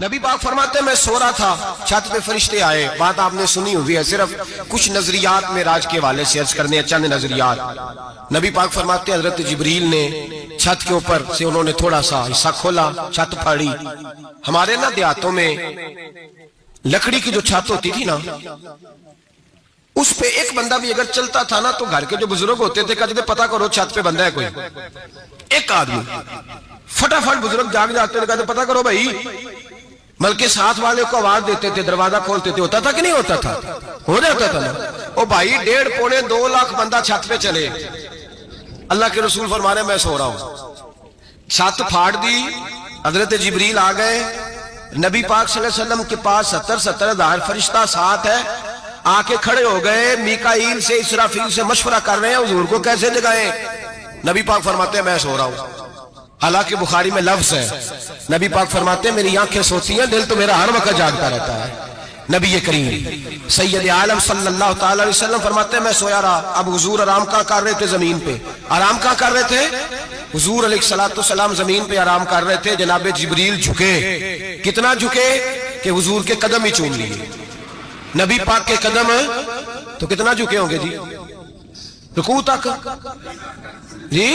نبی پاک فرماتے ہیں میں سو رہا تھا، چھت پہ فرشتے آئے. بات آپ نے سنی ہوئی ہے، صرف کچھ نظریات معراج کے حوالے سے عرض کرنے ہیں، چند نظریات. نبی پاک فرماتے ہیں حضرت جبریل نے چھت کے اوپر سے انہوں نے تھوڑا سا حصہ کھولا، چھت پھاڑی. ہمارے نا دیہاتوں میں لکڑی کی جو چھت ہوتی تھی نا، اس پہ ایک بندہ بھی اگر چلتا تھا نا تو گھر کے جو بزرگ ہوتے تھے کہتے تھے پتہ کرو چھت پہ بندہ ہے کوئی. ایک آدمی فٹافٹ بزرگ جاگ جاتے تھے، کہتے پتہ کرو بھائی. بلکہ ساتھ والے کو آواز دیتے تھے، دروازہ کھولتے تھے. ہوتا تھا کہ نہیں ہوتا تھا؟ ہو جاتا تھا نا. او بھائی 1.5 پونے 2 لاکھ بندہ چھت پہ چلے. اللہ کے رسول فرمانے میں سو رہا ہوں. چھت پھاڑ دی، حضرت جبریل آ گئے. نبی پاک صلی اللہ علیہ وسلم کے پاس 70 ہزار فرشتہ ساتھ ہے. آ کے کھڑے ہو گئے، میکائیل سے اسرافیل سے مشورہ کر رہے ہیں حضور کو کیسے جگائیں. نبی پاک فرماتے ہیں میں سو رہا ہوں. حالانکہ بخاری میں لفظ ہے، نبی پاک فرماتے ہیں میری آنکھیں سوتی ہیں، دل تو میرا ہر وقت جاگتا رہتا ہے. نبی کریم سید عالم صلی اللہ تعالی علیہ وسلم فرماتے ہیں میں سویا رہا. اب حضور آرام کہاں کر رہے تھے؟ زمین پہ. آرام کہاں کر رہے تھے؟ حضور علیہ السلام زمین پہ آرام کر رہے تھے. جناب جبریل جھکے. کتنا جھکے کہ حضور کے قدم ہی چوم لیے. نبی پاک کے قدم تو کتنا جھکے ہوں گے جی؟ رکوع تک. جی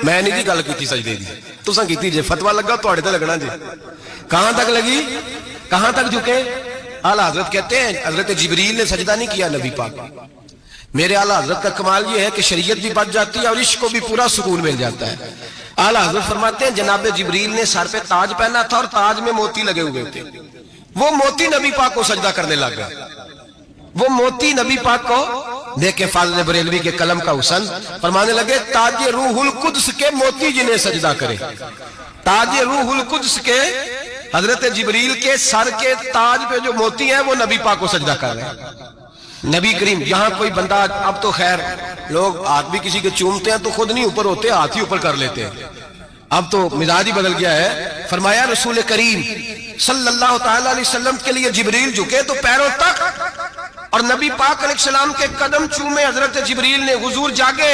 میں نہیں جی گل کی سجدے دی، تساں کیتی جی. فتویٰ لگا تواڈے تے لگنا جی. کہاں تک لگی؟ کہاں تک جھکے؟ اعلیٰ حضرت کہتے ہیں حضرت جبریل نے سجدہ نہیں کیا نبی پاک. میرے اعلیٰ حضرت کا کمال یہ ہے کہ شریعت بھی بچ جاتی ہے اور عشق کو بھی پورا سکون مل جاتا ہے. اعلیٰ حضرت فرماتے ہیں جناب جبریل نے سر پہ تاج پہنا تھا اور تاج میں موتی لگے ہوئے تھے. وہ موتی نبی پاک کو سجدہ کرنے لگا. وہ موتی نبی پاک کو دیکھیں فاضل بریلوی کے قلم کا حسن فرمانے لگے تاج روح القدس کے موتی جنہیں سجدہ کرے. تاج روح القدس کے حضرت جبریل کے سر کے تاج پہ جو موتی ہیں وہ نبی پاک کو سجدہ کر رہے ہیں. نبی کریم یہاں کوئی بندہ، اب تو خیر لوگ ہاتھ بھی کسی کے چومتے ہیں تو خود نہیں اوپر ہوتے، ہاتھ ہی اوپر کر لیتے ہیں. اب تو مزاج ہی بدل گیا ہے. فرمایا رسول کریم صلی اللہ تعالی علیہ وسلم کے لیے جبریل جھکے تو پیروں تک، اور نبی پاک علیہ السلام کے قدم چومے. حضرت جبریل نے حضور جاگے،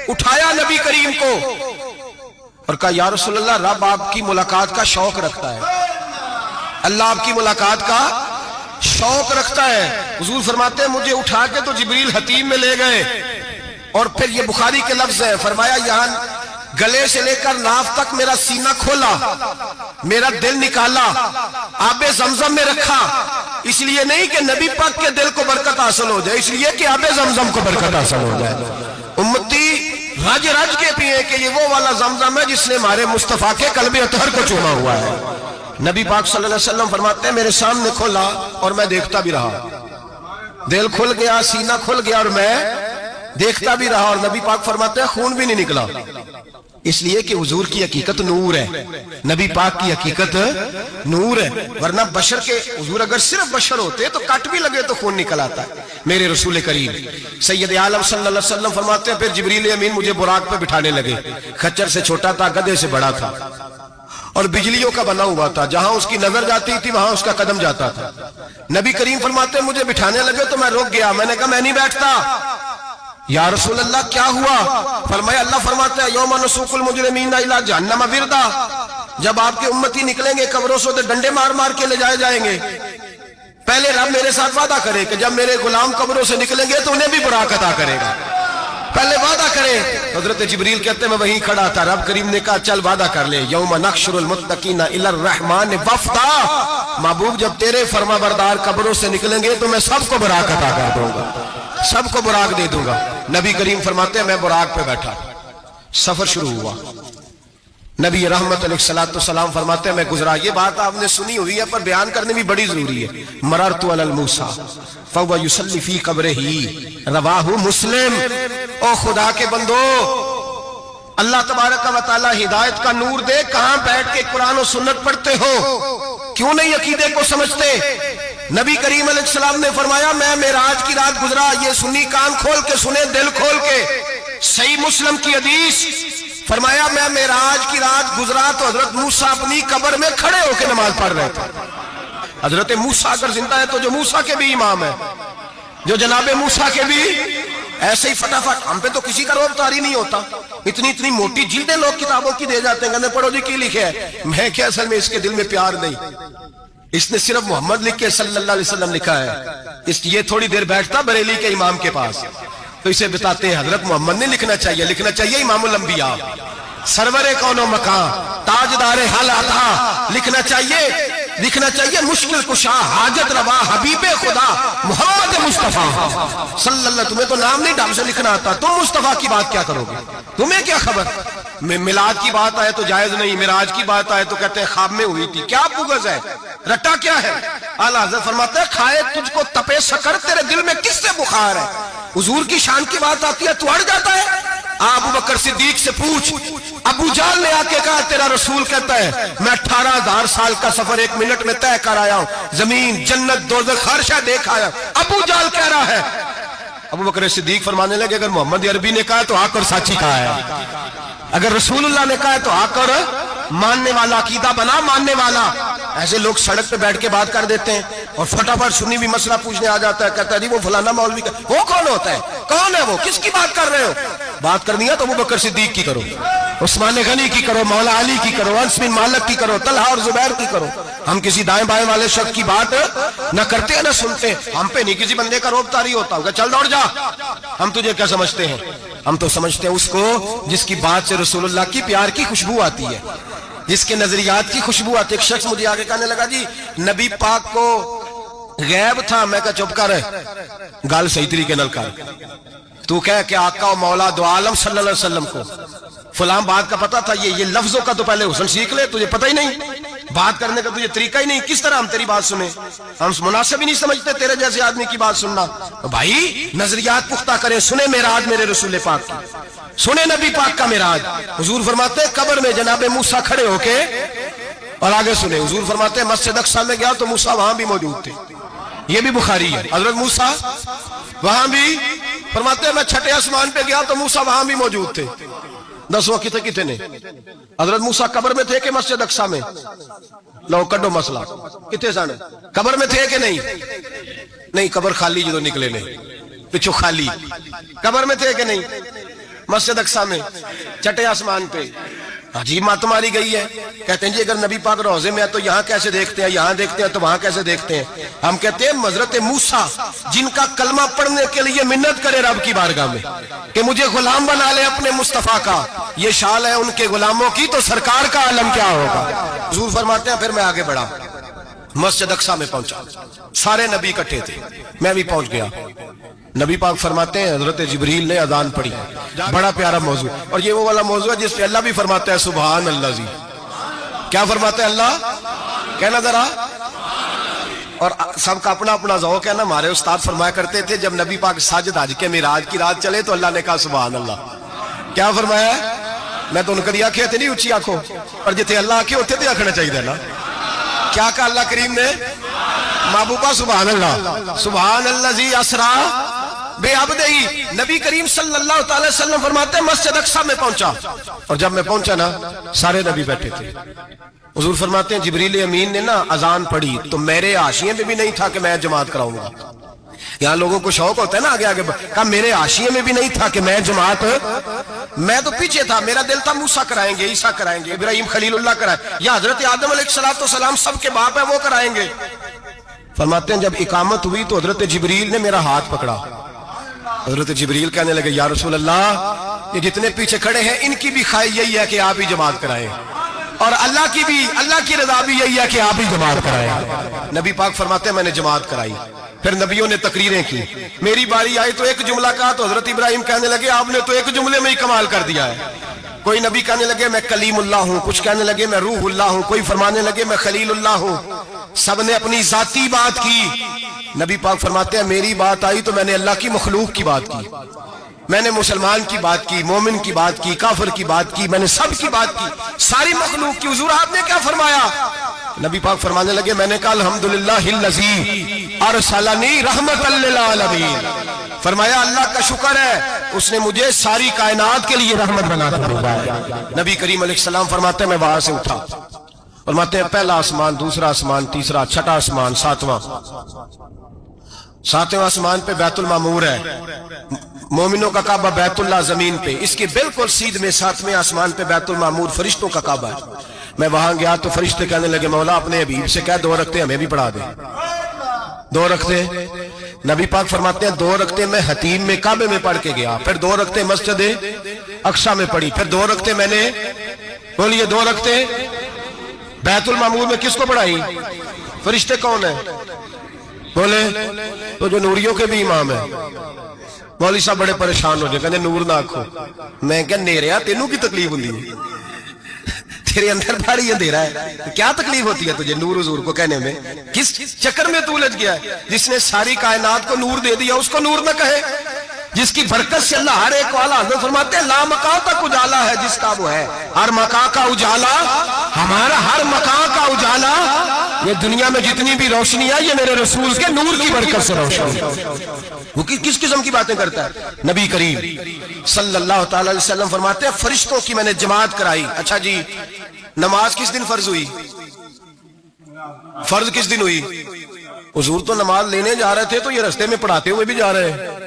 اٹھایا نبی کریم کو اور کہا یا رسول اللہ رب آپ کی ملاقات کا شوق رکھتا ہے. اللہ آپ کی ملاقات کا شوق رکھتا ہے. حضور فرماتے ہیں مجھے اٹھا کے تو جبریل حتیم میں لے گئے. اور پھر یہ بخاری کے لفظ ہے، فرمایا یہاں گلے سے لے کر ناف تک میرا سینہ کھولا، میرا دل نکالا، آب زمزم میں رکھا. اس لیے نہیں کہ نبی پاک کے دل کو برکت حاصل ہو جائے، اس لیے کہ آب زمزم کو برکت حاصل ہو جائے. امتی رج رج کے پیئے کہ یہ وہ والا زمزم ہے جس نے ہمارے مصطفیٰ کے قلب اطہر کو چوما ہوا ہے. نبی پاک صلی اللہ علیہ وسلم فرماتے ہیں میرے سامنے کھولا اور میں دیکھتا بھی رہا. دل کھل گیا، سینہ کھل گیا اور میں دیکھتا بھی رہا. اور نبی پاک فرماتے ہیں خون بھی نہیں نکلا، اس لیے کہ حضور کی حقیقت نور ہے. نبی پاک کی حقیقت نور ہے. ورنہ بشر کے حضور اگر صرف بشر ہوتے تو کٹ بھی لگے تو خون نکل آتا ہے. میرے رسول کریم سید عالم صلی اللہ علیہ وسلم فرماتے ہیں پھر جبریل امین مجھے براق پہ بٹھانے لگے. خچر سے چھوٹا تھا، گدھے سے بڑا تھا اور بجلیوں کا بنا ہوا تھا. جہاں اس کی نظر جاتی تھی وہاں اس کا قدم جاتا تھا. نبی کریم فرماتے ہیں مجھے بٹھانے لگے تو میں رک گیا. میں نے کہا میں نہیں بیٹھتا. یا رسول اللہ کیا ہوا؟ فرمایا اللہ فرماتا ہے یوم نسوق المجرمین الی جہنم وردا. جب آپ کے امتی نکلیں گے قبروں سے تو ڈنڈے مار مار کے لے جائے جائیں گے. پہلے رب میرے ساتھ وعدہ کرے کہ جب میرے غلام قبروں سے نکلیں گے تو انہیں بھی براق عطا کرے گا. پہلے وعدہ کرے. حضرت جبریل کہتے ہیں میں وہیں کھڑا تھا. رب کریم نے کہا چل وعدہ کر لے. یوم نحشر المتقین الی الرحمن وفدا. محبوب جب تیرے فرما بردار قبروں سے نکلیں گے تو میں سب کو براق عطا کر دوں گا، سب کو براق دے دوں گا. نبی کریم فرماتے ہیں میں براق پہ بیٹھا. سفر شروع ہوا. نبی رحمت علیہ السلام فرماتے ہیں میں گزرا. یہ بات آپ نے سنی ہوئی ہے پر بیان کرنے بھی بڑی ضروری ہے. مررت علی الموسیٰ فہو یصلی فی قبرہ رواہ مسلم. او خدا کے بندو اللہ تبارک و تعالی ہدایت کا نور دے. کہاں بیٹھ کے قرآن و سنت پڑھتے ہو؟ کیوں نہیں عقیدے کو سمجھتے؟ نبی کریم علیہ السلام نے فرمایا میں معراج کی رات گزرا. یہ سنی کان کھول کے سنے، دل کھول کے. صحیح مسلم کی حدیث فرمایا میں معراج کی رات گزرا تو حضرت موسیٰ اپنی قبر میں کھڑے ہو کے نماز پڑھ رہے تھے. حضرت موسیٰ اگر زندہ ہے تو جو موسیٰ کے بھی امام ہے، جو جناب موسیٰ کے بھی ऐसे ही फटाफट। हम पे तो किसी का रोब तारी नहीं होता, इतनी इतनी मोटी जिल्दें लोग किताबों की दे जाते हैं, कहते पढ़ो जी की लिखे है। मैं क्या, असल में इसके दिल में प्यार नहीं, इसने सिर्फ मोहम्मद लिख के सल्लल्लाहु अलैहि वसल्लम लिखा है। ये थोड़ी देर बैठता बरेली के इमाम के पास तो इसे बताते हैं हजरत मोहम्मद नहीं लिखना चाहिए, लिखना चाहिए इमामुल अंबिया, सरवरे कौनो मकान, ताजदारे हालाता, लिखना चाहिए मुश्किल कुशा, हाजत रवा, हबीबे खुदा मोहम्मद मुस्तफा सल्लल्लाहु। तुम्हें तो नाम नहीं ढंग से लिखना आता, तुम मुस्तफा की बात क्या करोगे, तुम्हें क्या खबर। मिलाद की बात आए तो जायज नहीं, मिराज की बात आए तो कहते हैं ख्वाब में हुई थी। क्या बुगज है, रट्टा क्या है। आला हज़रत फरमाते हैं खाए तुझको तपे शकर, तेरे दिल में किससे बुखार है। हुजूर की शान की बात आती है तो अड़ जाता है। अबू बकर सिद्दीक से पूछ, अबू जाल ने आके कहा तेरा रसूल कहता है मैं 18,000 साल का सफर 1 मिनट में तय कर आया हूं, जमीन जन्नत दोज़ख हर शय देख आया। अबू जाल कह रहा है। अबू बकर सिद्दीक फरमाने लगे अगर मोहम्मद अरबी ने कहा तो आकर साची कहा है, अगर रसूलुल्लाह ने कहा तो आकर मानने वाला, अकीदा बना मानने वाला। ऐसे लोग सड़क पे बैठ के बात कर देते हैं और फटाफट सुन्नी भी मसला पूछने आ जाता है, कहता है जी वो फलाना मौलवी का, वो कौन होता है, कौन है वो, किसकी बात कर रहे हो। बात करनी है तो अबू बकर सिद्दीक की करो, उस्मान गनी की करो, मौला अली की करो, अनस बिन मालिक की करो, तलहा और जुबैर की करो। हम किसी दाएं बाएं वाले शख्स की बात न करते हैं न सुनते। हम पे नहीं किसी बंदे का रोब तारी होता होगा, चल दौड़ जा। हम तुझे क्या समझते हैं, हम तो समझते हैं उसको जिसकी बात से रसूलुल्लाह की प्यार की खुशबू आती है, जिसके नजरियात की खुशबू आती है। एक शख्स मुझे आगे कहने लगा जी नबी पाक को गैब था। मैं कहा चुप कर, गाल सही तरीके नल कर। तू कह के आका और मौला दो आलम सल्लल्लाहु अलैहि वसल्लम को फलां बात का पता था, ये लफ्जों का तो पहले हुस्न सीख ले, तुझे पता ही नहीं, बात करने का तुझे तरीका ही नहीं, किस तरह हम तेरी बात सुने। हम मुनासिब ही नहीं समझते तेरे जैसे आदमी की बात सुनना। तो भाई नजरियात पुख्ता करें, सुने मेराज मेरे रसूल पाक की, सुने नबी पाक का मेराज। हुजूर फरमाते कब्र में जनाबे मूसा खड़े होके, और आगे सुने हुजूर फरमाते मस्जिद अक्सा में गया तो मूसा वहां भी मौजूद थे, ये भी बुखारी है। हजरत मूसा वहां भी, फरमाते मैं छठे आसमान पे गया तो मूसा वहां भी मौजूद थे। 10 कितने कितने हजरत मूसा कब्र में थे कि मस्जिद अक्सा में, लो कड्डो मसला, कितने सन कब्र में थे कि नहीं, नहीं कब्र खाली जो निकले ने पिछो खाली, कब्र में थे कि नहीं, मस्जिद अक्सा में छठे आसमान पे। अजीब मात मारी गई है। कहते हैं जी अगर नबी पाक रोजे में है तो यहाँ कैसे देखते हैं, यहाँ देखते हैं तो वहां कैसे देखते हैं। हम कहते हैं हजरत मूसा जिनका कलमा पढ़ने के लिए मिन्नत करे रब की बारगाह में कि मुझे गुलाम बना ले अपने मुस्तफा का, ये शाल है उनके गुलामों की, तो सरकार का आलम क्या होगा। हुजूर फरमाते हैं फिर मैं आगे बढ़ा, मस्जिद अक्सा में पहुंचा, सारे नबी इकट्ठे थे, मैं भी पहुंच गया। नबी पाक फरमाते हैं हजरत जिब्रील ने अजान पढ़ी, बड़ा प्यारा मौजू, और ये वो वाला मौजू है जिस पे अल्लाह भी फरमाता है सुभान अल्लाह जी। क्या फरमाते हैं अल्लाह, कहना जरा। और सबका अपना अपना ज़ौक़ है ना। हमारे उस्ताद फरमाया करते थे जब नबी पाक साजिद हज के मिराज की रात चले तो अल्लाह ने कहा सुभान अल्लाह। क्या फरमाया, मैं तो उनकी आंखें थे नहीं उच्ची आंखों, पर जिथे अल्लाह आंखें उत्थे तो आखना चाहिए ना। क्या कहा अल्लाह करीम ने, महबूबा सुभान अल्लाह, सुभान अल्लाह जी असरा बेअब्दिही। नबी करीम सल्लल्लाहु अलैहि वसल्लम फरमाते हैं मस्जिद अक्सा में पहुंचा, और जब मैं पहुंचा ना सारे नबी बैठे थे। हुजूर फरमाते हैं जिब्रील अमीन ने ना अजान पढ़ी तो मेरे हाशिए में भी नहीं था कि मैं जमात कराऊंगा। यहाँ लोगों को शौक होता है ना आगे आगे, कहा मेरे हाशिए में भी नहीं था कि मैं जमात, मैं तो पीछे था, मेरा दिल था मूसा कराएंगे, ईसा कराएंगे, इब्राहिम खलीलुल्लाह कराए, या हजरत आदम अलैहिस्सलाम सबके बाप है वो कराएंगे। फरमाते हैं जब इकामत हुई तो हजरत जिब्रील ने मेरा हाथ पकड़ा। हजरत जिब्रील कहने लगे या रसूल अल्लाह, ये जितने पीछे खड़े हैं इनकी भी ख्वाहिश यही है कि आप ही जमात कराएं, और अल्लाह की भी, अल्लाह की रज़ा भी यही है कि आप ही जमात कराएं। नबी पाक फरमाते हैं मैंने जमात कराई, फिर नबियों ने तकरीरें की, मेरी बारी आई तो एक जुमला कहा तो हजरत इब्राहिम कहने लगे आपने तो एक जुमले में ही कमाल कर दिया है। कोई नबी कहने लगे मैं कलीमुल्लाह हूं, कुछ कहने लगे मैं रूहुल्लाह हूं, कोई फरमाने लगे मैं खलीलुल्लाह हूं। सबने अपनी जाती बात की। नबी पाक फरमाते हैं मेरी बात आई तो मैंने अल्लाह की मखलूक की बात की, मैंने मुसलमान की बात की, मोमिन की बात की, काफिर की बात की, मैंने सब की बात की, सारी मखलूक की। हुजूर आपने क्या फरमाया? नबी पाक फरमाने लगे मैंने कहा अल्हम्दुलिल्लाहिल्लज़ी अरसलनी रहमतल लिल आलमीन। फरमाया अल्लाह का शुक्र है उसने मुझे सारी कायनात के लिए रहमत बना दिया। नबी करीम अलैहिस्सलाम फरमाते हैं मैं वहां से उठा, फरमाते हैं पहला आसमान, दूसरा आसमान, तीसरा, छठा आसमान, सातवां, सातवें आसमान पे बैतुल मामूर है, मोमिनों का काबा बैतुल्लाह जमीन पे, इसके बिल्कुल सीध में सातवें आसमान पे बैतुल मामूर फरिश्तों का काबा है। मैं वहां गया तो फरिश्ते कहने लगे मौला अपने हबीब से कह 2 रखते हमें भी पढ़ा दे। 2 रखते नबी पाक फरमाते हैं 2 रखते मैं हतीम में काबे में पढ़ के गया, फिर 2 रखते मस्जिद अक्सा में पढ़ी, फिर 2 रखते मैंने बोलिए 2 रखते बैतुल मामूर में किसको पढ़ाई? फरिश्ते कौन है? बोले तो जो नूरियों के भी इमाम है। मौलवी साहब बड़े परेशान हो गए, कहते नूर ना आखो। मैं क्या नेरिया तेनू की तकलीफ होती है? तेरे अंदर भारी अंधेरा है, तो क्या तकलीफ होती है तुझे नूर हुजूर को कहने में? किस चक्कर में तू उलझ गया है? जिसने सारी कायनात को नूर दे दिया उसको नूर न कहे, जिसकी बरकत से अल्लाह हर एक वाला हजरत फरमाते हैं ला मका तक उजाला है जिसका वो है, हर मका का उजाला हमारा, हर मका का उजाला, ये दुनिया में जितनी भी रोशनी है ये मेरे रसूल के नूर की बरकत से रोशन। वो किस किस्म की बातें करता है? नबी करीम सल्लल्लाहु अलैहि वसल्लम फरमाते हैं फरिश्तों की मैंने जमात कराई। अच्छा जी, नमाज किस दिन फर्ज हुई? फर्ज किस दिन हुई? हुजूर तो नमाज लेने जा रहे थे तो ये रास्ते में पढ़ाते हुए भी जा रहे हैं।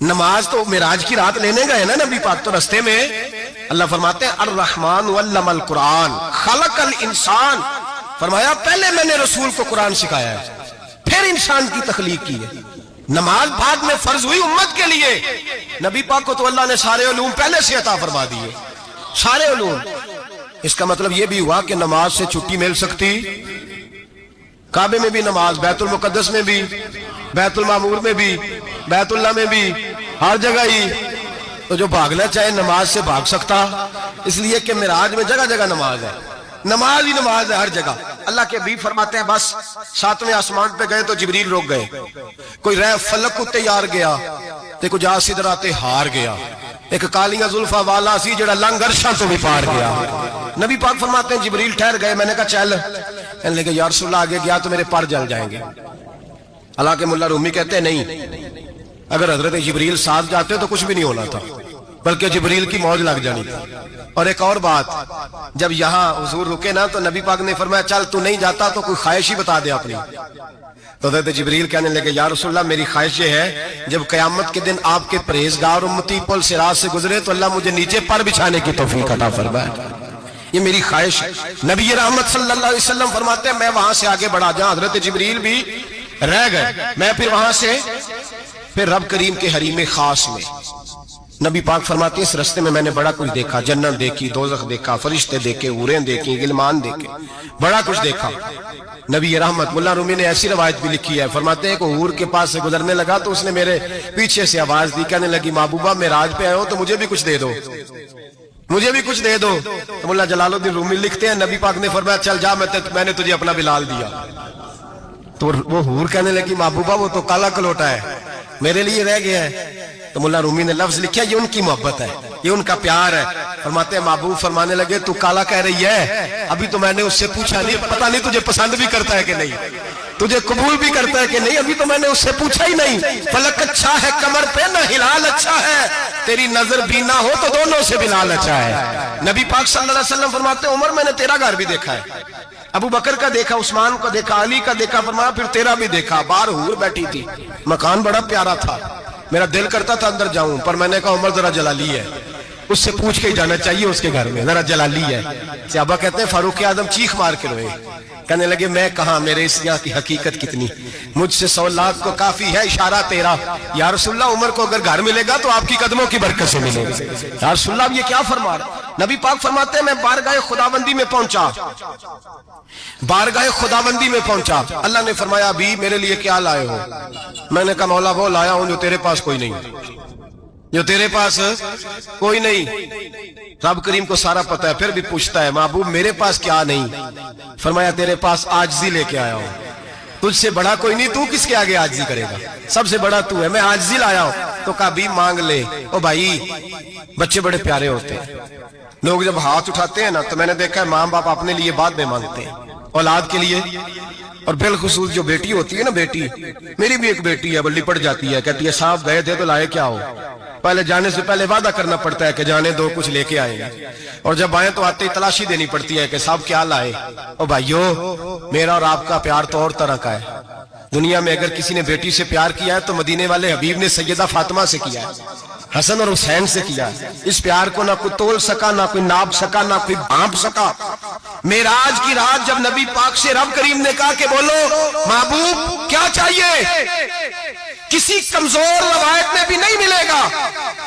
नमाज तो मिराज की रात लेने गए ना नबी पाक, तो रास्ते में अल्लाह फरमाते हैं अर्रहमान वल्लमल कुरान खलकल इंसान, फरमाया पहले मैंने रसूल को कुरान सिखाया है, फिर इंसान की तख्लीक की है। नमाज बाद में फर्ज हुई उम्मत के लिए, नबी पाक को तो अल्लाह ने सारे उलूम पहले से अता फरमा दिए, सारे उलूम। इसका मतलब यह भी हुआ कि नमाज से छुट्टी मिल सकती, काबे में भी नमाज, बैतुल मुकद्दस में भी, बैतुल मामूर में भी, बैतुल्लाह में भी, हर जगह ही। तो जो भागना चाहे नमाज से भाग सकता, इसलिए कि मिराज में जगह जगह नमाज है, नमाज ही नमाज है हर जगह। अल्लाह के हबीब फरमाते हैं बस सातवें आसमान पे गए तो जिब्रील रोक गए, कोई रह फलक उत्ते यार गया ते कुछ आ सिदरा ते हार गया, एक कालियां जुल्फा वाला सी जड़ा लंघ अरशां तो भी पार गया। नबी पाक फरमाते हैं जिब्रील ठहर गए, मैंने कहा चल, कहने लगे या रसूल आगे गया तो मेरे पर जल जाएंगे। हालांकि मुल्ला रूमी कहते हैं नहीं, अगर हजरत जिब्रील साथ जाते तो कुछ भी नहीं होना था, बल्कि जिब्रील की मौज लग जानी थी। और एक और बात, जब यहाँ हुजूर रुके ना तो नबी पाक ने फरमाया चल तू नहीं जाता तो कोई ख्वाहिश ही बता दे अपनी। तो हजरत जिब्रील कहने लगे या रसूलल्लाह मेरी ख्वाहिश ये है जब कयामत के दिन आपके परहेजगार उम्मती पुल सिरात से गुजरे तो अल्लाह मुझे नीचे पर बिछाने की तौफीक अता फरमाए, ये मेरी ख्वाहिश है। नबी रहमत सल्लल्लाहु अलैहि वसल्लम फरमाते हैं मैं वहां से आगे बढ़ा, जहां हजरत जिब्रील भी रह गए, मैं फिर वहां से फिर रब करीम के हरीम खास में। नबी पाक फरमाते हैं इस रास्ते में मैंने बड़ा कुछ देखा, जन्नत देखी, दोज़ख देखा, फरिश्ते देखे, हूरें देखी, गिलमान देखे, बड़ा कुछ देखा। नबी रहमत मुल्ला रूमी ने ऐसी रवायत भी लिखी है, फरमाते हैं कि हूर के पास से गुजरने लगा तो उसने मेरे पीछे से आवाज दी, कहने लगी महबूबा मेराज पे आए हो तो मुझे भी कुछ दे दो, मुझे भी कुछ दे दो। तो मुल्ला जलालुद्दीन रूमी लिखते हैं नबी पाक ने फरमाया चल जा, मैंने तुझे अपना बिलाल दिया। तो वो हूर कहने लगी महबूबा वो तो काला कलोटा है, मेरे लिए रह गया है। तो मुल्ला रूमी ने लफ्ज लिखा ये उनकी मोहब्बत है, ये उनका प्यार है। फरमाते हैं महबूब फरमाने लगे तू काला कह रही है, अभी तो मैंने उससे पूछा नहीं, पता नहीं तुझे पसंद भी करता है कि नहीं, तुझे कबूल भी करता है कि नहीं, अभी तो मैंने उससे पूछा ही नहीं। फलक अच्छा है कमर पे ना हिलाल अच्छा है, तेरी नजर भी ना हो तो दोनों से बिलाल अच्छा है। नबी पाक सल्लल्लाहु अलैहि वसल्लम फरमाते हैं उमर मैंने तेरा घर भी देखा है, अबू बकर का देखा, उस्मान को देखा, अली का देखा, फरमाया फिर तेरा भी देखा। बाहर हूर बैठी थी, मकान बड़ा प्यारा था, मेरा दिल करता था अंदर जाऊं, पर मैंने कहा उमर जरा जलाली है, उससे पूछ के ही जाना चाहिए उसके घर में, जरा जलाली है। सहाबा कहते हैं फारूक आजम चीख मार के रोए, कहने लगे मैं कहा मेरे इस यहाँ की हकीकत कितनी, मुझसे 100 लाख को काफी है इशारा तेरा। या रसूलल्लाह उमर को अगर घर मिलेगा तो आपकी कदमों की बरकत से मिलेगा। या रसूलल्लाह ये क्या फरमा रहे? नबी पाक फरमाते हैं मैं बारगाह खुदाबंदी में पहुंचा, बारगाह खुदाबंदी में पहुंचा, अल्लाह ने फरमाया अभी मेरे लिए क्या लाए हो? मैंने कहा मौला वो लाया हूं जो तेरे पास कोई नहीं, जो तेरे पास कोई नहीं। रब करीम को सारा पता है, फिर भी पूछता है महबूब मेरे पास क्या नहीं? फरमाया तेरे पास आजिज़ी लेके आया हूं, तुझसे बड़ा कोई नहीं, तू किसके आगे आजिज़ी करेगा, सबसे बड़ा तू है, मैं आजिज़ी लाया हूं। तो कहा भी मांग ले। ओ भाई बच्चे बड़े प्यारे होते हैं, लोग जब हाथ उठाते हैं ना तो मैंने देखा है माँ बाप अपने लिए बाद में मांगते हैं, औलाद के लिए, और बिलखुसूस जो बेटी होती है ना, बेटी मेरी भी एक बेटी है, बल्ली पड़ जाती है, कहती है साहब गए थे तो लाए क्या हो? पहले जाने से पहले वादा करना पड़ता है कि जाने दो कुछ लेके आएंगे, और जब आए तो आते ही तलाशी देनी पड़ती है कि साहब क्या लाए। ओ भाइयों मेरा और आपका प्यार तो और तरह का है, دنیا میں اگر کسی نے بیٹی سے پیار کیا ہے تو مدینے والے حبیب نے سیدہ فاطمہ سے کیا ہے، حسن اور حسین سے کیا ہے۔ اس پیار کو نہ کوئی تول سکا، نہ کوئی ناپ سکا، نہ کوئی بھانپ سکا۔ معراج کی رات جب نبی پاک سے رب کریم نے کہا کہ بولو محبوب کیا چاہیے، کسی کمزور روایت میں بھی نہیں ملے گا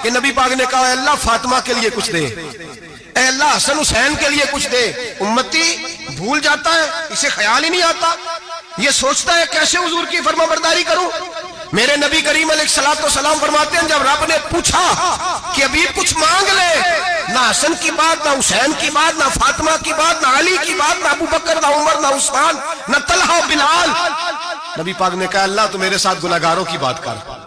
کہ نبی پاک نے کہا اے اللہ فاطمہ کے لیے کچھ دے، اے اللہ حسن حسین کے لیے کچھ دے۔ امتی بھول جاتا ہے، اسے خیال ہی نہیں آتا، یہ سوچتا ہے کیسے حضور کی فرما برداری کروں۔ میرے نبی کریم علیہ الصلوۃ والسلام فرماتے ہیں جب رب نے پوچھا کہ ابھی کچھ مانگ لے، نہ حسن کی بات، نہ حسین کی بات، نہ فاطمہ کی بات، نہ علی کی بات، نہ ابو بکر، نہ عمر، نہ عثمان، نہ طلحہ و بلال، نبی پاک نے کہا اللہ تو میرے ساتھ گناہگاروں کی بات کر،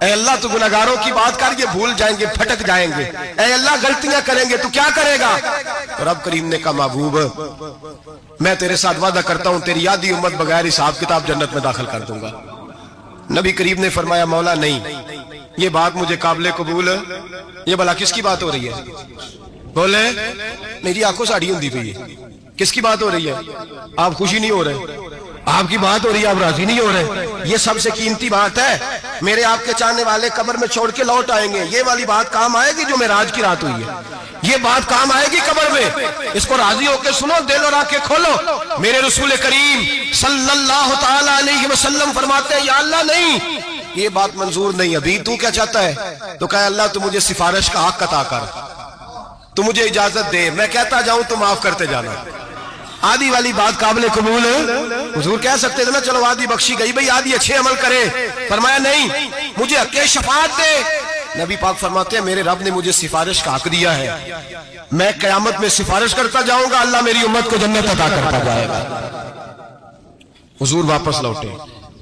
اے اللہ تو گناہگاروں کی بات کر، یہ بھول جائیں گے، پھٹک جائیں گے، اے اللہ غلطیاں کریں گے تو کیا کرے گا؟ تو رب کریم نے کہا محبوب میں تیرے ساتھ وعدہ کرتا ہوں تیری آدھی امت بغیر حساب کتاب جنت میں داخل کر دوں گا۔ نبی کریم نے فرمایا مولا نہیں، یہ بات مجھے قابل قبول ہے، یہ بھلا کس کی بات ہو رہی ہے؟ بولے میری آنکھوں سے اڑی ہوندی پئی ہے، کس کی بات ہو رہی ہے؟ آپ خوشی نہیں ہو رہے، آپ کی بات ہو رہی ہے، آپ راضی نہیں ہو رہے، یہ سب سے قیمتی بات ہے۔ میرے آپ کے چاہنے والے قبر میں چھوڑ کے لوٹ آئیں گے، یہ والی بات کام آئے گی جو معراج کی رات ہوئی ہے، یہ بات کام آئے گی قبر میں، اس کو راضی ہو کے سنو، دل اور آنکھیں کھولو۔ میرے رسول کریم صلی اللہ تعالی علیہ وسلم فرماتے ہیں یا اللہ نہیں، یہ بات منظور نہیں، ابھی تو کیا چاہتا ہے؟ تو کہا اللہ تو مجھے سفارش کا حق عطا کر، تو مجھے اجازت دے، میں کہتا جاؤں تو معاف کرتے جانا۔ آدھی والی بات قابل قبول ہے؟ حضور کہہ سکتے تھے نا چلو آدھی بخشی گئی بھئی آدھی اچھے عمل کرے، فرمایا نہیں مجھے حق شفاعت دے۔ نبی پاک فرماتے ہیں میرے رب نے مجھے سفارش کا حق دیا ہے، میں قیامت میں سفارش کرتا جاؤں گا، اللہ میری امت کو جنت عطا کرتا جائے گا۔ حضور واپس لوٹے،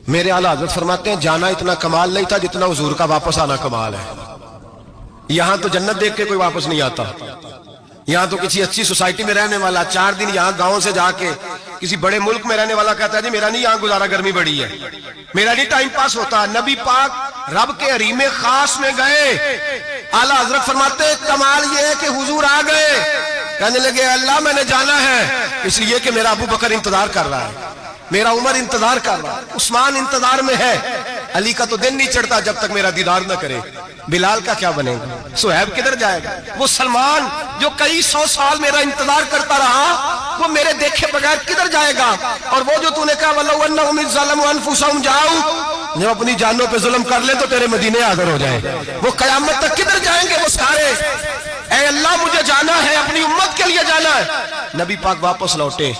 میرے اعلیٰ حضرت فرماتے ہیں جانا اتنا کمال نہیں تھا جتنا حضور کا واپس آنا کمال ہے۔ یہاں تو جنت دیکھ کے کوئی واپس نہیں آتا، یہاں تو کسی اچھی سوسائٹی میں رہنے والا 4 دن یہاں گاؤں سے جا کے کسی بڑے ملک میں رہنے والا کہتا ہے جی میرا نہیں یہاں گزارا، گرمی بڑی ہے، میرا نہیں ٹائم پاس ہوتا۔ نبی پاک رب کے حریم خاص میں گئے، اعلیٰ حضرت فرماتے ہیں کمال یہ ہے کہ حضور آ گئے، کہنے لگے اللہ میں نے جانا ہے اس لیے کہ میرا ابو بکر انتظار کر رہا ہے، میرا عمر انتظار کر رہا ہے، عثمان انتظار میں ہے، علی کا تو دن نہیں چڑھتا جب تک میرا دیدار نہ کرے، بلال کا کیا بنے گا، صہیب کدھر جائے گا، وہ سلمان جو کئی 100 سال میرا انتظار کرتا رہا وہ میرے دیکھے بغیر کدھر جائے گا، اور وہ جو تو نے کہا وَلَوْ أَنَّهُمْ إِذْ ظَلَمُوا أَنفُسَهُمْ جاؤ، جب اپنی جانوں پہ ظلم کر لیں تو تیرے مدینے حاضر ہو جائیں، وہ قیامت تک کدھر جائیں گے وہ سارے، اے اللہ مجھے جانا ہے، اپنی امت کے لیے جانا ہے۔ نبی پاک واپس لوٹے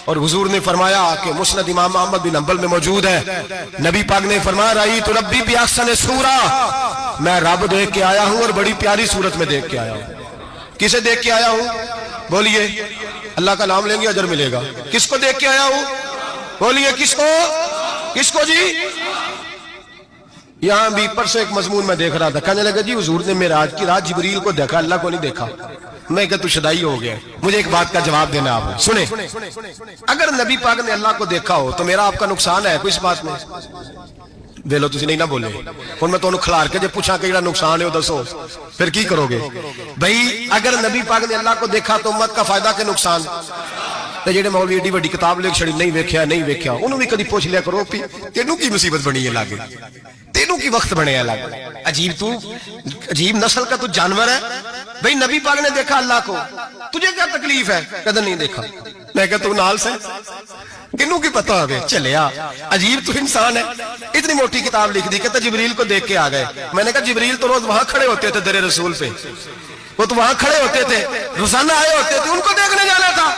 اور حضور نے فرمایا کہ مسند امام احمد بن حنبل میں موجود ہے، نبی پاک نے فرمایا رأیت ربی بأحسن صورہ، میں رب دیکھ کے آیا ہوں اور بڑی پیاری صورت میں دیکھ کے آیا ہوں۔ کسے دیکھ کے آیا ہوں؟ بولیے، اللہ کا نام لیں گے اجر ملے گا۔ کس کو دیکھ کے آیا ہوں؟ بولیے کس کو؟ کس کو جی؟ یہاں بھی پر سے ایک مضمون میں دیکھ رہا تھا، کہنے لگا جی حضور نے معراج کی رات جبریل کو دیکھا، اللہ کو نہیں دیکھا۔ میں کہا تو شدائی ہو گیا، مجھے ایک بات کا جواب دینا آپ سنیں، اگر نبی پاک نے اللہ کو دیکھا ہو تو میرا آپ کا نقصان ہے کوئی اس بات میں؟ ویلو تسی نہیں نہ بولے، اور میں تمہیں کھلار کے جب پوچھا کہ جڑا نقصان ہے وہ دسو، پھر کی کرو گے؟ بھئی اگر نبی پاک نے اللہ کو دیکھا تو امت کا فائدہ کہ نقصان؟ تے جڑے مولوی ایڈی وڈی کتاب لکھ چھڑی نہیں ویکھیا نہیں ویکھیا انہوں بھی کدی پوچھ لیا کرو کہ تینوں کی مصیبت بنی ہے لاگے، تینوں کی وقت بنے ہے لاگے، عجیب نسل کا تو جانور ہے۔ بھئی نبی پاک نے دیکھا اللہ کو، تجھے کیا تکلیف ہے؟ کہتا نہیں دیکھا۔ میں کہتا تو نال سے کنوں کی پتہ ہوگے چلیا، عجیب تو انسان ہے، اتنی موٹی کتاب لکھ دی، کہتا جبریل کو دیکھ کے آ گئے۔ میں نے کہا جبریل تو روز وہاں کھڑے ہوتے تھے در رسول پہ، وہ تو وہاں کھڑے ہوتے تھے، روزانہ آئے ہوتے تھے، ان کو دیکھنے جانا تھا۔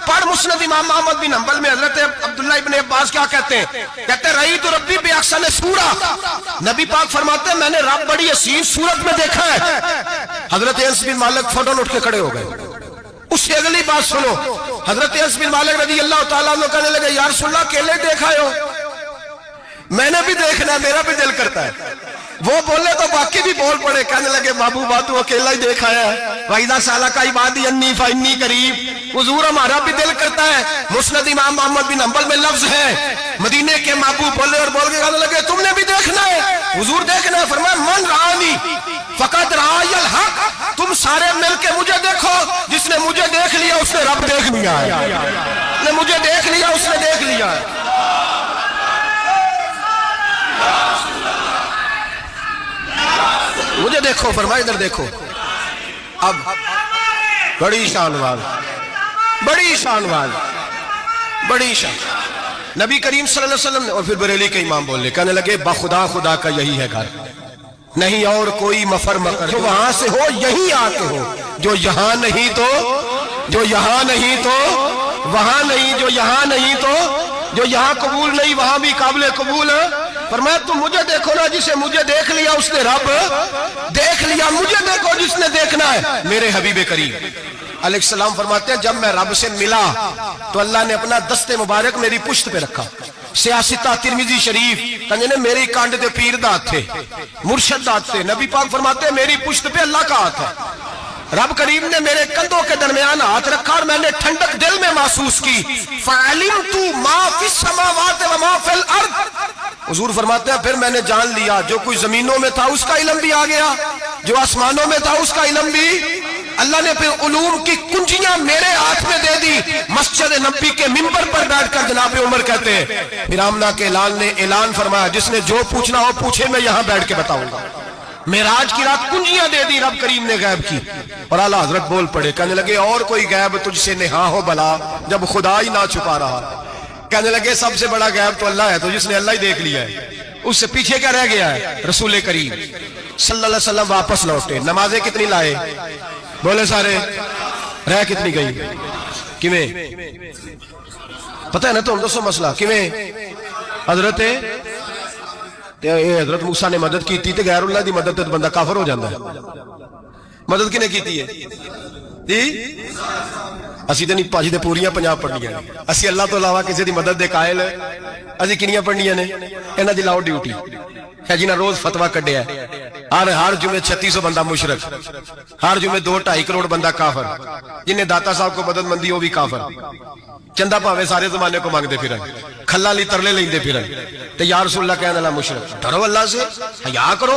پڑھ مسند امام احمد بن حنبل میں حضرت عبداللہ ابن عباس کیا کہتے ہیں؟ کہتے ہیں رأیت ربی بأحسن صورہ، نبی پاک فرماتے ہیں میں نے رب بڑی حسین صورت میں دیکھا ہے۔ حضرت انس بن مالک فوراً اٹھ کے کھڑے ہو گئے۔ اس سے اگلی بات سنو، حضرت انس بن مالک رضی اللہ تعالیٰ عنہ کہنے لگے یا رسول اللہ اکیلے دیکھا ہو؟ میں نے بھی دیکھنا ہے، میرا بھی دل کرتا ہے۔ وہ بولے تو باقی بھی بول پڑے، کہنے لگے محبوبہ تو اکیلا ہی دیکھا ہے، وَإِذَا سَأَلَكَ عِبَادِي عَنِّي فَإِنِّي قَرِيبٌ، حضور ہمارا بھی دل کرتا ہے۔ مسند امام احمد بن حنبل میں لفظ ہے، مدینے کے محبوب بولے اور بول کے کہنے لگے تم نے بھی دیکھنا ہے؟ حضور دیکھنا ہے، فرمایا من رآنی فقد رآی الحق، تم سارے مل کے مجھے دیکھو، جس نے مجھے دیکھ لیا اس نے رب دیکھ لیا ہے، نے مجھے دیکھ لیا اس نے دیکھ لیا ہے۔ देखो, फरमाया इधर देखो। अब बड़ी शानवाज, बड़ी शानवाज, बड़ी शान नबी करीम सल्लल्लाहु अलैहि वसल्लम ने। और फिर बरेली के इमाम बोले, कहने लगे बखुदा खुदा का यही है घर, नहीं और कोई मफर मकर, जो वहां से हो यही आके हो, जो यहां नहीं तो, जो यहां नहीं तो वहां नहीं, जो यहां नहीं तो, जो यहां कबूल नहीं वहां भी काबिल कबूल है। फरमाया तुम मुझे देखो ना, जिसे मुझे देख लिया उसने रब देख लिया, मुझे देखो जिसने देखना है मेरे हबीब करीम अलैहिस्सलाम। फरमाते हैं जब मैं रब से मिला तो अल्लाह ने अपना दस्ते मुबारक मेरी पुश्त पे रखा। सियासिता तिरमिजी शरीफ कहने ने मेरी कांड दे पीर दा हाथ थे, मुर्शद दा हाथ थे। नबी पाक फरमाते हैं मेरी पुश्त पे अल्लाह का हाथ है। रब करीम ने मेरे कंधों के दरमियान हाथ रखा और मैंने ठंडक दिल में महसूस की। फ़अलिमतु मा फिस समावाति व मा फिल अर्द। हुजूर फरमाते हैं फिर मैंने जान लिया जो कुछ जमीनों में था उसका इल्म भी आ गया, जो आसमानों में था उसका इल्म भी। अल्लाह ने फिर उलूम की कुंजियां मेरे हाथ में दे दी। मस्जिद नबी के मिंबर पर बैठकर जनाब उमर कहते हैं फिर आमना के लाल ने ऐलान फरमाया जिसने जो पूछना हो पूछे, मैं यहां बैठ के बताऊंगा। मेराज की रात कुंजियां दे दी रब करीम ने गैब की। और आला हजरत बोल पड़े, कहने लगे और कोई गैब तुझसे नेहा हो भला जब खुदा ही ना छुपा रहा। कहने लगे सबसे बड़ा गैब तो अल्लाह है, तो जिसने अल्लाह ही देख लिया है उससे पीछे क्या रह गया है। रसूल करीम सल्लल्लाहु अलैहि वसल्लम वापस लौटे, नमाजें कितनी लाए, बोले सारे, रह कितनी गई, किवें पता है ना, तुम दसो मसला किवें। हजरत मूसा ने मदद की थी, गैरुल्लाह दी मदद तो बंदा काफर हो जाता है। मदद किने की है जी? असी तो नहीं भाजी तो पूरियां 50 पढ़निया, असी अल्लाह तो इलावा किसी की मदद दे कायल असी किनियां पढ़निया ने। इन्हां दी लाओ ड्यूटी है जिन्हें रोज फतवा कढ़िया, हर जुमे 3600 बंदा मुशरक, हर जुमे 2-2.5 करोड़ बंदा काफर, जिन्हें दाता साहब को मदद मंदी वो भी काफर, चंदा भावे सारे जमाने को मांगते फिर, खल्ला ली तरले लेंदे फिर, ते या रसूलल्लाह कहने वाला मुशरक। डरो अल्लाह से, हया करो,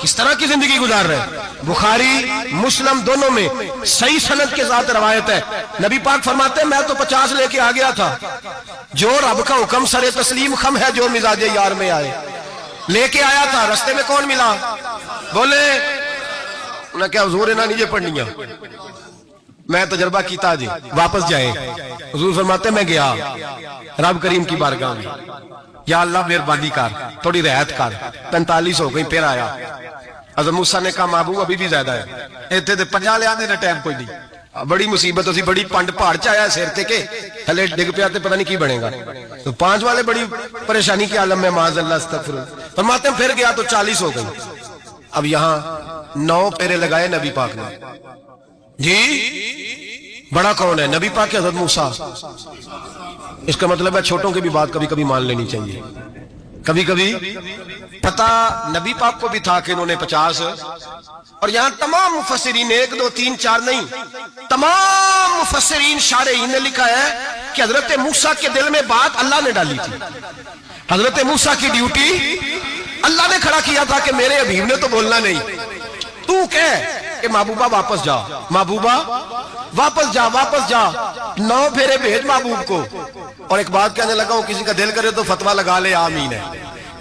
किस तरह की जिंदगी गुजार रहे हैं। बुखारी मुस्लिम दोनों में सही सनद के साथ रवायत है, नबी पाक फरमाते हैं मैं तो 50 लेके आ गया था, जो रब का हुक्म सरे तस्लीम खम है जो मिजाज यार में आए, लेके आया था। रास्ते में कौन मिला, बोले उन्हें क्या हुजूर इन्हें नहीं पढ़निया, मैं तजर्बा किया जी, वापस जाए। हुजूर फरमाते मैं गया रब करीम की बारगाह में, या अल्लाह मेहरबानी कर, थोड़ी रियायत कर, 45 हो गई। फिर आया हज़रत मूसा ने कहा महबूब अभी भी ज्यादा है, इतने तो 50 ले आने टाइम कोई नहीं, बड़ी मुसीबत होती, बड़ी पंड पहाड़ च आया सिर ते के थले डिग पिया तो पता नहीं की बनेगा। तो 5 वाले बड़ी परेशानी के आलम में माज़ अल्लाह अस्तगफिरुल्लाह। फरमाते फिर गया तो 40 हो गई। अब यहाँ 9 फेरे लगाए नबी पाक ने जी। बड़ा कौन है, नबी पाक के हज़रत मूसा। इसका मतलब है छोटों की भी बात कभी कभी मान लेनी चाहिए। कभी कभी पता नबी पाक को भी था कि इन्होंने 50, और यहां तमाम मुफस्सिरीन 1 2 3 4 नहीं, तमाम मुफस्सिरीन शारिहीन ने लिखा है कि हजरत मूसा के दिल में बात अल्लाह ने डाली थी। हजरत मूसा की ड्यूटी अल्लाह ने खड़ा किया था कि मेरे हबीब ने तो बोलना नहीं, तू कह कि महबूबा वापस जा, महबूबा वापस जा, वापस जा, 9 फेरे भेज महबूब को। और एक बात कहने लगा हूं, किसी का दिल करे तो फतवा लगा ले, आमीन है।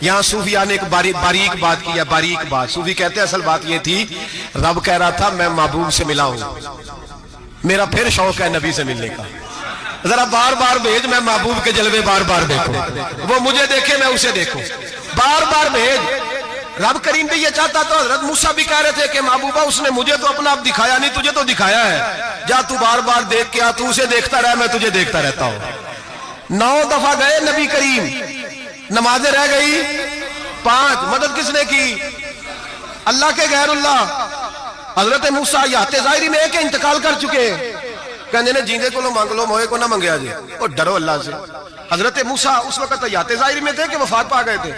यहाँ सूफिया ने एक बारीक बात की है, बारीक बात। सूफी कहते हैं असल बात ये थी, रब कह रहा था मैं महबूब से मिला हूं, मेरा फिर शौक है नबी से मिलने का, जरा बार बार भेज, मैं महबूब के जलवे बार बार देखूं, वो मुझे देखे मैं उसे देखूं, बार बार भेज। रब करीम भी ये चाहता तो हजरत मूसा भी कह रहे थे कि महबूबा उसने मुझे तो अपना आप दिखाया नहीं, तुझे तो दिखाया है, जा तू बार बार देख के आ, तू उसे देखता रह, मैं तुझे देखता रहता हूं। 9 दफा गए नबी करीम, नमाजें रह गई 5। मदद किसने की, अल्लाह के गैरुल्लाह। हजरत मूसा याते जाहिरी में के इंतकाल कर चुके, कहने ने जींदे को मांग लो, मोए को ना मंगया जी, और डरो अल्लाह से। हजरत मूसा उस वक्त याते जाहिरी में थे कि वफात पा गए थे,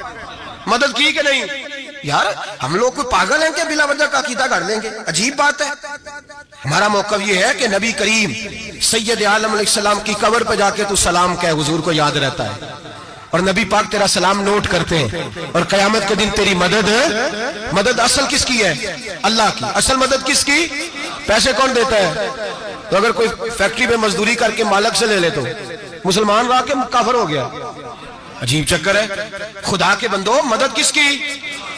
मदद की कि नहीं। यार हम लोग कोई पागल हैं कि बिला वजह का अकीदा कर लेंगे, अजीब बात है। हमारा मौक़िफ़ ये है कि नबी करीम सैयद आलम अलैहिस्सलाम की कब्र पर जाके तू सलाम कह, हुजूर को याद रहता है, और नबी पाक तेरा सलाम नोट करते हैं। और कयामत के दिन तेरी मदद असल किसकी है, अल्लाह की। असल मदद किसकी, पैसे कौन देता है। तो अगर कोई फैक्ट्री में मजदूरी करके मालक से ले ले तो मुसलमान रहा के काफिर हो गया, अजीब चक्कर है। खुदा के बंदो मदद किसकी,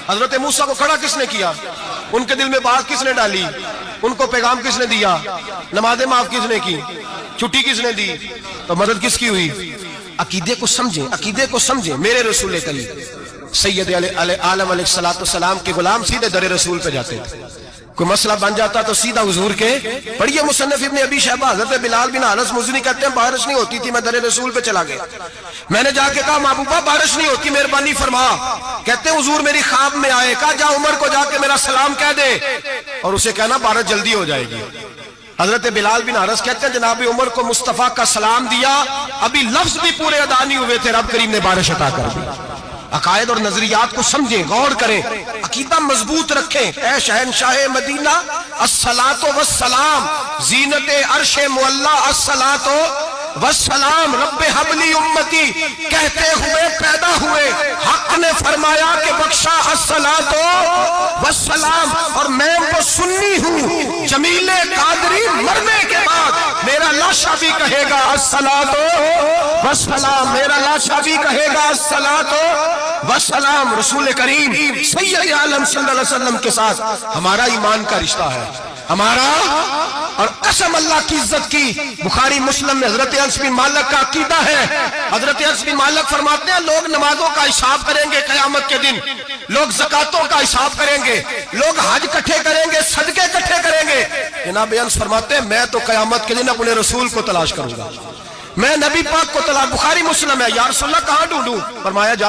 हजरत मूसा को खड़ा किसने किया, ان کے دل میں بات کس نے ڈالی؟ ان کو پیغام کس نے دیا؟ نمازیں معاف کس نے کی؟ چھٹی کس نے دی؟ تو مدد کس کی ہوئی؟ عقیدے کو سمجھیں، عقیدے کو سمجھیں۔ میرے رسول کریم سید عالم علیہ الصلوۃ والسلام کے غلام سیدھے در رسول پہ جاتے تھے، کوئی مسئلہ بن جاتا تو سیدھا حضور کے پڑھیے مصنف ابن ابی شیبہ، حضرت بلال بن انس مزنی کہتے ہیں بارش نہیں ہوتی تھی، میں در رسول پہ چلا گیا، میں نے جا کے کہا محبوبہ بارش نہیں ہوتی، مہربانی فرما۔ کہتے ہیں حضور میری خواب میں آئے، کہا جا عمر کو جا کے میرا سلام کہہ دے اور اسے کہنا بارش جلدی ہو جائے گی۔ حضرت بلال بن حارث کہتے ہیں جناب عمر کو مصطفیٰ کا سلام دیا، ابھی لفظ بھی پورے ادا نہیں ہوئے تھے، رب کریم نے بارش عطا کر دی۔ عقائد اور نظریات کو سمجھیں، غور کریں، عقیدہ مضبوط رکھیں۔ اے شہنشاہ مدینہ الصلاۃ والسلام، زینت عرش معلی الصلاۃ والسلام، رب حبلی امتی کہتے ہوئے پیدا ہوئے، حق نے فرمایا کہ بخشا الصلاۃ والسلام، اور میں وہ سنی ہوں جمیل قادری مرنے کے بعد میرا لاشا بھی کہے گا الصلاۃ والسلام، میرا لاشا بھی کہے گا الصلاۃ والسلام۔ رسول کریم سید عالم صلی اللہ علیہ وسلم کے ساتھ ہمارا ایمان کا رشتہ ہے، ہمارا، اور قسم اللہ کی عزت کی، بخاری مسلم میں حضرت انس بن مالک کا عقیدہ ہے۔ حضرت انس بن مالک فرماتے ہیں لوگ نمازوں کا حساب کریں گے قیامت کے دن، لوگ زکاتوں کا حساب کریں گے، لوگ حج اکٹھے کریں گے، صدقے اکٹھے کریں گے۔ جناب انس فرماتے ہیں میں تو قیامت کے دن اپنے رسول کو تلاش کروں گا، میں نبی پاک کو تلاش، بخاری مسلم ہے، یا رسول اللہ کہاں ڈھونڈوں؟ فرمایا جا